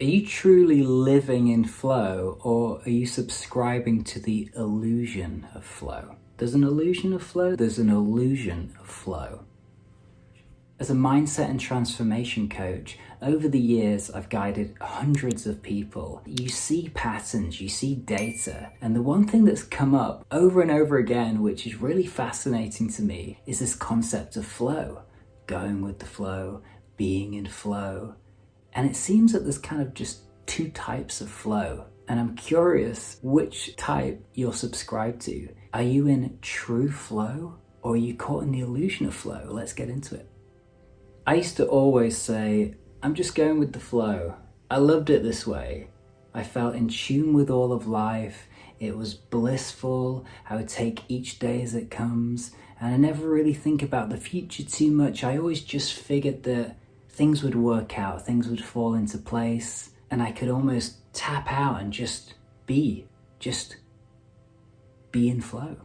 Are you truly living in flow, or are you subscribing to the illusion of flow? There's an illusion of flow, there's an illusion of flow. As a mindset and transformation coach, over the years I've guided hundreds of people. You see patterns, you see data, and the one thing that's come up over and over again, which is really fascinating to me, is this concept of flow. Going with the flow, being in flow. And it seems that there's kind of just two types of flow. And I'm curious which type you're subscribed to. Are you in true flow, or are you caught in the illusion of flow? Let's get into it. I used to always say, I'm just going with the flow. I loved it this way. I felt in tune with all of life. It was blissful. I would take each day as it comes. And I never really think about the future too much. I always just figured that things would work out, things would fall into place, and I could almost tap out and just be in flow.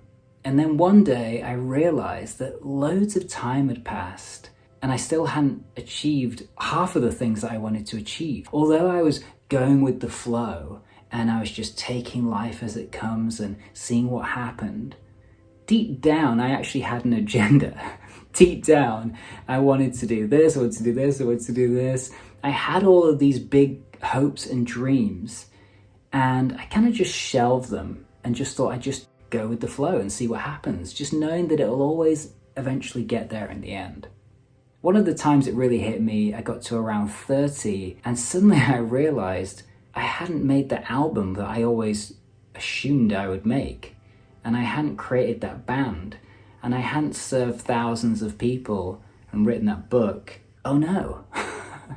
And then one day I realized that loads of time had passed and I still hadn't achieved half of the things that I wanted to achieve. Although I was going with the flow and I was just taking life as it comes and seeing what happened, deep down I actually had an agenda. Deep down, I wanted to do this, I wanted to do this, I wanted to do this. I had all of these big hopes and dreams, and I kind of just shelved them and just thought I'd just go with the flow and see what happens, just knowing that it'll always eventually get there in the end. One of the times it really hit me, I got to around 30, and suddenly I realized I hadn't made the album that I always assumed I would make, and I hadn't created that band. And I hadn't served thousands of people and written that book. Oh no.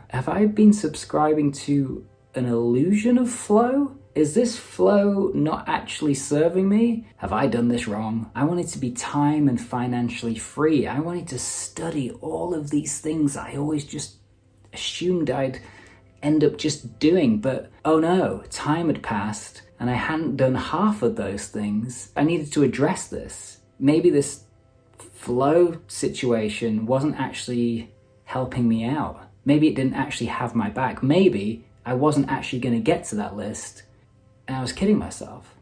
Have I been subscribing to an illusion of flow? Is this flow not actually serving me? Have I done this wrong? I wanted to be time and financially free. I wanted to study all of these things I always just assumed I'd end up just doing. But oh no, time had passed and I hadn't done half of those things. I needed to address this. Maybe this flow situation wasn't actually helping me out. Maybe it didn't actually have my back. Maybe I wasn't actually going to get to that list and I was kidding myself.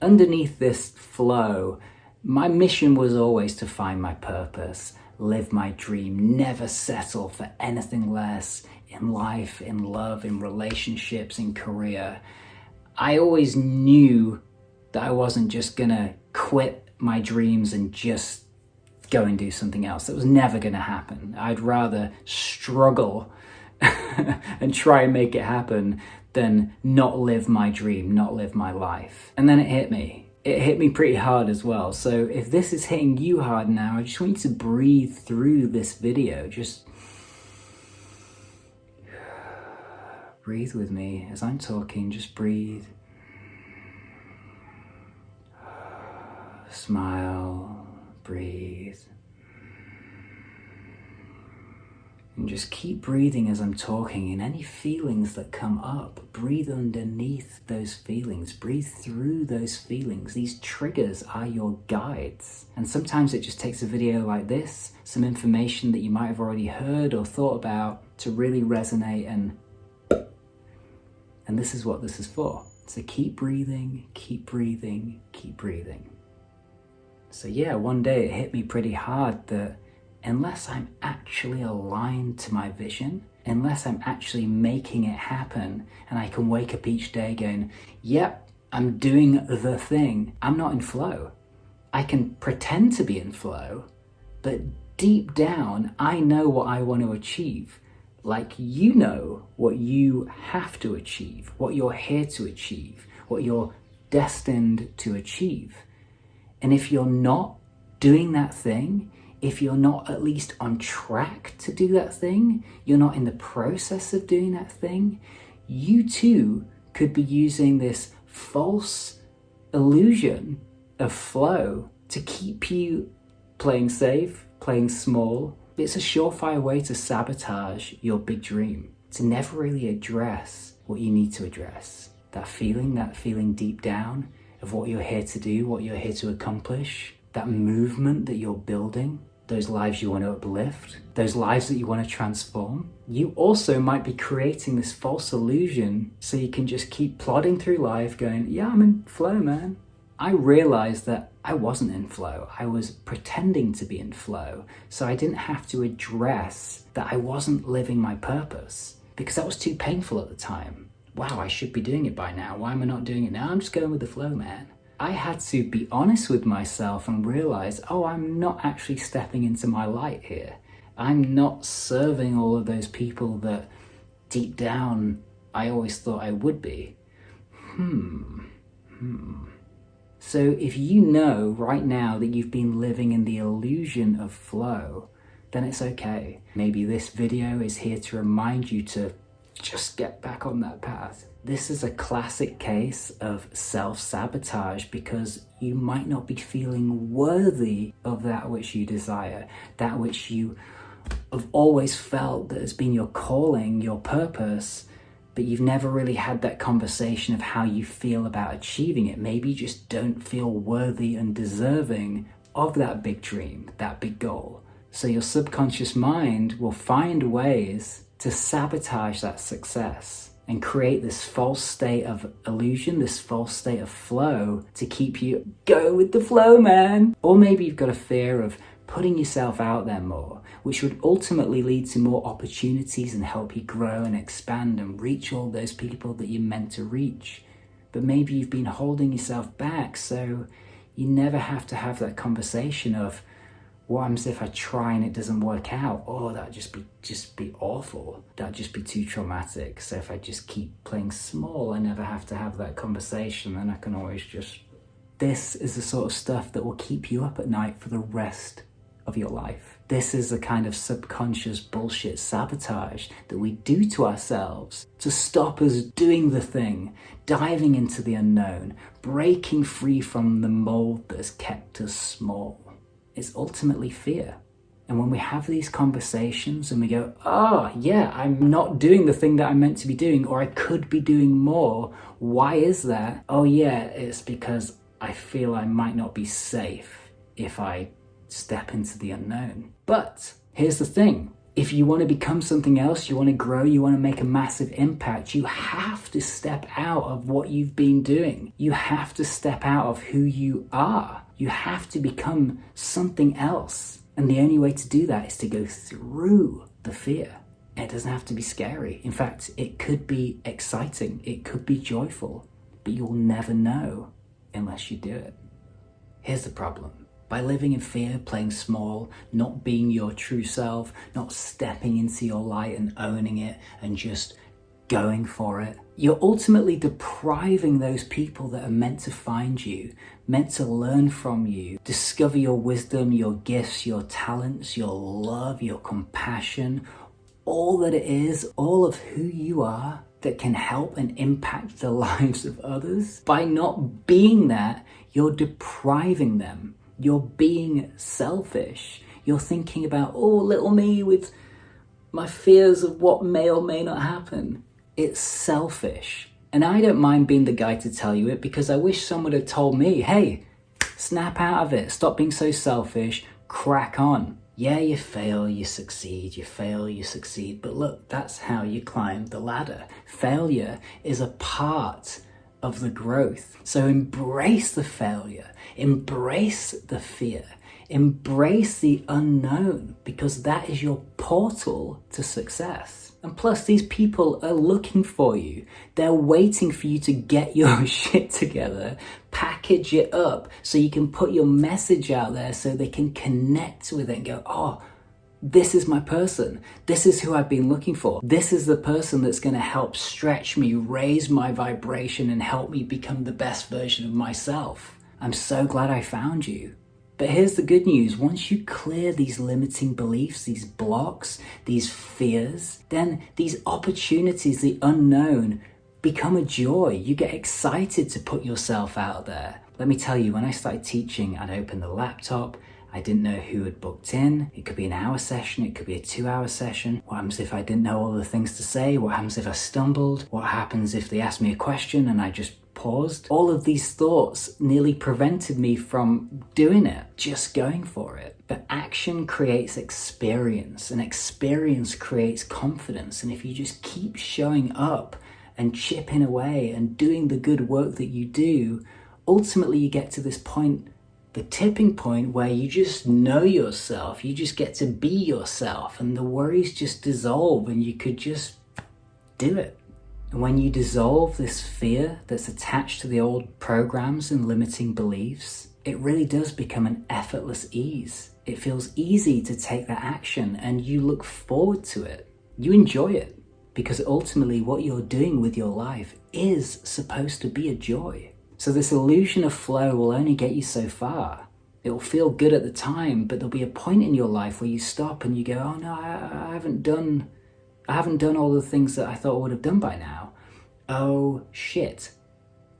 Underneath this flow, my mission was always to find my purpose, live my dream, never settle for anything less in life, in love, in relationships, in career. I always knew that I wasn't just going to quit my dreams and just go and do something else. That was never going to happen. I'd rather struggle and try and make it happen than not live my dream, not live my life. And then it hit me. It hit me pretty hard as well. So if this is hitting you hard now, I just want you to breathe through this video. Just breathe with me as I'm talking. Just breathe. Smile. Breathe. And just keep breathing as I'm talking, and any feelings that come up, breathe underneath those feelings, breathe through those feelings. These triggers are your guides. And sometimes it just takes a video like this, some information that you might have already heard or thought about to really resonate, and this is what this is for. So keep breathing, keep breathing, keep breathing. So yeah, one day it hit me pretty hard that unless I'm actually aligned to my vision, unless I'm actually making it happen, and I can wake up each day going, yep, I'm doing the thing, I'm not in flow. I can pretend to be in flow, but deep down, I know what I want to achieve. Like you know what you have to achieve, what you're here to achieve, what you're destined to achieve. And if you're not doing that thing, if you're not at least on track to do that thing, you're not in the process of doing that thing, you too could be using this false illusion of flow to keep you playing safe, playing small. It's a surefire way to sabotage your big dream, to never really address what you need to address. That feeling deep down of what you're here to do, what you're here to accomplish, that movement that you're building. those lives you want to uplift, those lives that you want to transform. You also might be creating this false illusion so you can just keep plodding through life going, yeah, I'm in flow, man. I realized that I wasn't in flow. I was pretending to be in flow. So I didn't have to address that I wasn't living my purpose because that was too painful at the time. Wow, I should be doing it by now. Why am I not doing it now? I'm just going with the flow, man. I had to be honest with myself and realize, oh, I'm not actually stepping into my light here. I'm not serving all of those people that deep down I always thought I would be. So if you know right now that you've been living in the illusion of flow, then it's okay. Maybe this video is here to remind you to just get back on that path. This is a classic case of self-sabotage because you might not be feeling worthy of that which you desire, that which you have always felt that has been your calling, your purpose, but you've never really had that conversation of how you feel about achieving it. Maybe you just don't feel worthy and deserving of that big dream, that big goal. So your subconscious mind will find ways to sabotage that success and create this false state of illusion, this false state of flow to keep you go with the flow, man. Or maybe you've got a fear of putting yourself out there more, which would ultimately lead to more opportunities and help you grow and expand and reach all those people that you're meant to reach. But maybe you've been holding yourself back, so you never have to have that conversation of, what happens if I try and it doesn't work out? Oh, that'd just be awful. That'd just be too traumatic. So if I just keep playing small, I never have to have that conversation, and I can always just... This is the sort of stuff that will keep you up at night for the rest of your life. This is the kind of subconscious bullshit sabotage that we do to ourselves to stop us doing the thing, diving into the unknown, breaking free from the mold that has kept us small. It's ultimately fear. And when we have these conversations and we go, oh yeah, I'm not doing the thing that I'm meant to be doing, or I could be doing more. Why is that? Oh yeah, it's because I feel I might not be safe if I step into the unknown. But here's the thing. If you want to become something else, you want to grow, you want to make a massive impact, you have to step out of what you've been doing. You have to step out of who you are. You have to become something else. And the only way to do that is to go through the fear. It doesn't have to be scary. In fact, it could be exciting. It could be joyful. But you'll never know unless you do it. Here's the problem. By living in fear, playing small, not being your true self, not stepping into your light and owning it and just going for it, you're ultimately depriving those people that are meant to find you, meant to learn from you, discover your wisdom, your gifts, your talents, your love, your compassion, all that it is, all of who you are that can help and impact the lives of others. By not being that, you're depriving them. You're being selfish. You're thinking about, oh, little me with my fears of what may or may not happen. It's selfish. And I don't mind being the guy to tell you it, because I wish someone had told me, hey, snap out of it. Stop being so selfish. Crack on. Yeah, you fail, you succeed. You fail, you succeed. But look, that's how you climb the ladder. Failure is a part of the growth. So embrace the failure. Embrace the fear. Embrace the unknown, because that is your portal to success. And plus, these people are looking for you. They're waiting for you to get your shit together, package it up so you can put your message out there so they can connect with it and go, oh, this is my person. This is who I've been looking for. This is the person that's going to help stretch me, raise my vibration, and help me become the best version of myself. I'm so glad I found you. But here's the good news. Once you clear these limiting beliefs, these blocks, these fears, then these opportunities, the unknown, become a joy. You get excited to put yourself out there. Let me tell you, when I started teaching, I'd open the laptop. I didn't know who had booked in. It could be an hour session. It could be a 2-hour session. What happens if I didn't know all the things to say? What happens if I stumbled? What happens if they asked me a question and I just paused? All of these thoughts nearly prevented me from doing it, just going for it. But But action creates experience, and experience creates confidence. And if you just keep showing up and chipping away and doing the good work that you do, ultimately you get to this point, the tipping point, where you just know yourself. You just get to be yourself, and the worries just dissolve, and you could just do it. And when you dissolve this fear that's attached to the old programs and limiting beliefs, it really does become an effortless ease. It feels easy to take that action, and you look forward to it. You enjoy it, because ultimately what you're doing with your life is supposed to be a joy. So this illusion of flow will only get you so far. It will feel good at the time, but there'll be a point in your life where you stop and you go, oh no, I haven't done all the things that I thought I would have done by now. Oh shit.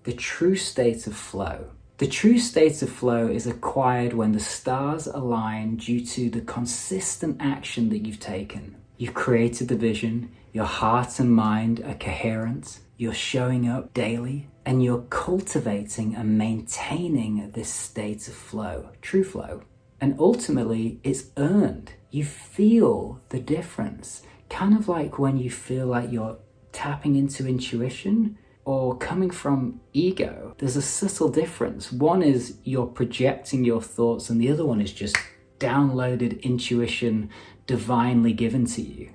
The true state of flow. The true state of flow is acquired when the stars align due to the consistent action that you've taken. You've created the vision, your heart and mind are coherent, you're showing up daily, and you're cultivating and maintaining this state of flow, true flow. And ultimately, it's earned. You feel the difference. Kind of like when you feel like you're tapping into intuition or coming from ego. There's a subtle difference. One is you're projecting your thoughts, and the other one is just downloaded intuition divinely given to you.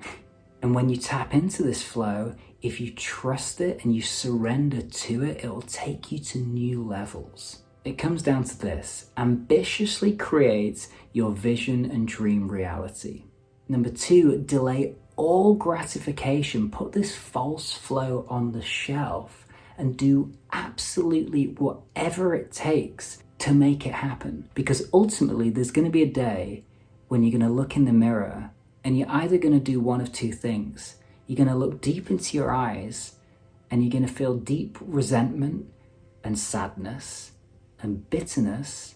And when you tap into this flow, if you trust it and you surrender to it, it will take you to new levels. It comes down to this: ambitiously create your vision and dream reality. Number 2, delay all gratification. Put this false flow on the shelf and do absolutely whatever it takes to make it happen. Because ultimately there's going to be a day when you're going to look in the mirror and you're either going to do one of two things. You're going to look deep into your eyes and you're going to feel deep resentment and sadness and bitterness,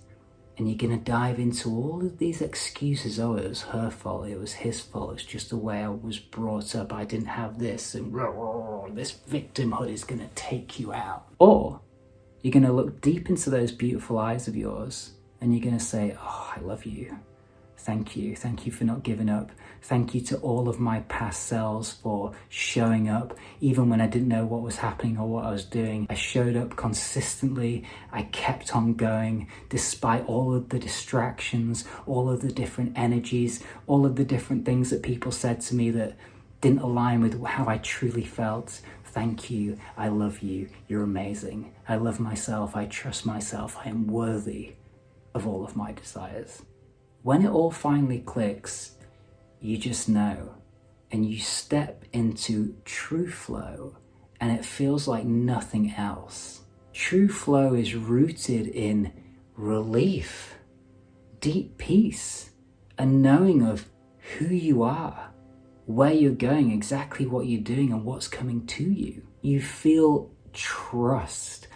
and you're going to dive into all of these excuses. Oh, it was her fault, it was his fault, it's just the way I was brought up, I didn't have this, and this victimhood is going to take you out. Or you're going to look deep into those beautiful eyes of yours and you're going to say, oh, I love you. Thank you for not giving up. Thank you to all of my past selves for showing up, even when I didn't know what was happening or what I was doing. I showed up consistently. I kept on going despite all of the distractions, all of the different energies, all of the different things that people said to me that didn't align with how I truly felt. Thank you. I love you. You're amazing. I love myself. I trust myself. I am worthy of all of my desires. When it all finally clicks, you just know, and you step into true flow, and it feels like nothing else. True flow is rooted in relief, deep peace, a knowing of who you are, where you're going, exactly what you're doing, and what's coming to you. You feel trust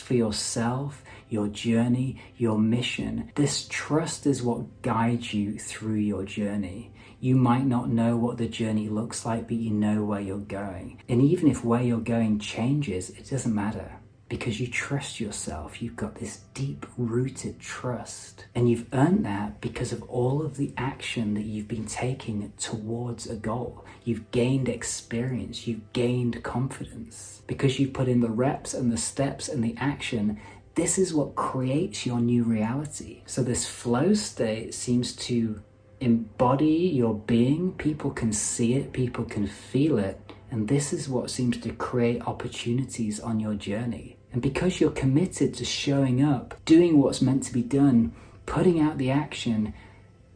for yourself, your journey, your mission. This trust is what guides you through your journey. You might not know what the journey looks like, but you know where you're going. And even if where you're going changes, it doesn't matter, because you trust yourself. You've got this deep-rooted trust, and you've earned that because of all of the action that you've been taking towards a goal. You've gained experience, you've gained confidence. Because you've put in the reps and the steps and the action, this is what creates your new reality. So this flow state seems to embody your being. People can see it, people can feel it, and this is what seems to create opportunities on your journey. And because you're committed to showing up, doing what's meant to be done, putting out the action,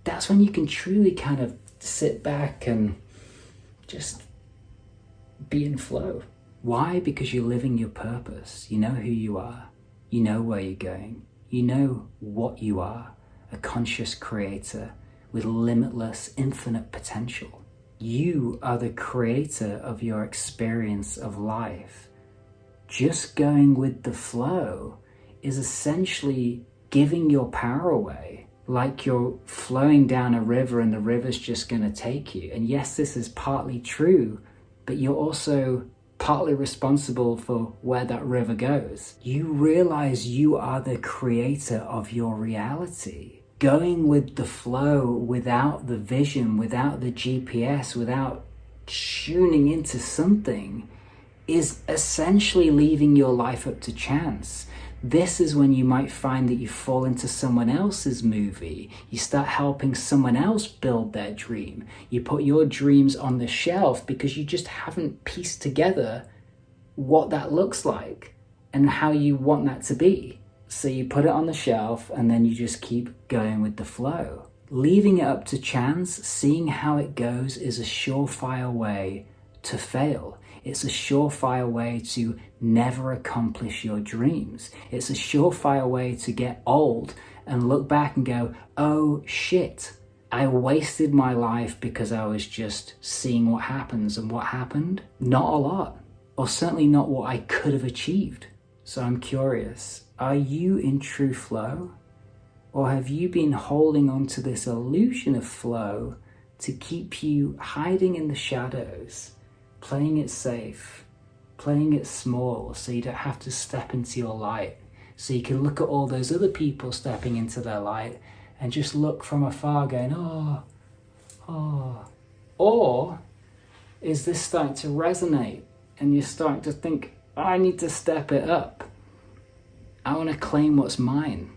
that's when you can truly kind of sit back and just be in flow. Why? Because you're living your purpose. You know who you are. You know where you're going. You know what you are, a conscious creator with limitless, infinite potential. You are the creator of your experience of life. Just going with the flow is essentially giving your power away, like you're flowing down a river and the river's just going to take you. And yes, this is partly true, but you're also partly responsible for where that river goes. You realize you are the creator of your reality. going with the flow without the vision, without the GPS, without tuning into something is essentially leaving your life up to chance. This is when you might find that you fall into someone else's movie. You start helping someone else build their dream. You put your dreams on the shelf because you just haven't pieced together what that looks like and how you want that to be. So you put it on the shelf and then you just keep going with the flow. Leaving it up to chance, seeing how it goes, is a surefire way to fail. It's a surefire way to never accomplish your dreams. It's a surefire way to get old and look back and go, oh shit, I wasted my life because I was just seeing what happens. And what happened? Not a lot, or certainly not what I could have achieved. So I'm curious, are you in true flow? Or have you been holding on to this illusion of flow to keep you hiding in the shadows, playing it safe, playing it small so you don't have to step into your light, so you can look at all those other people stepping into their light and just look from afar going, oh, oh. Or is this starting to resonate and you're starting to think, I need to step it up. I want to claim what's mine.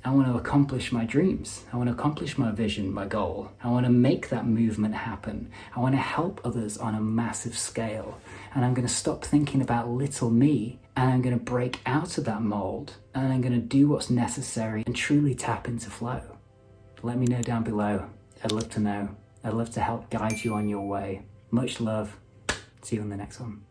I want to accomplish my dreams. I want to accomplish my vision, my goal. I want to make that movement happen. I want to help others on a massive scale. And I'm going to stop thinking about little me, and I'm going to break out of that mold, and I'm going to do what's necessary and truly tap into flow. Let me know down below. I'd love to know. I'd love to help guide you on your way. Much love. See you on the next one.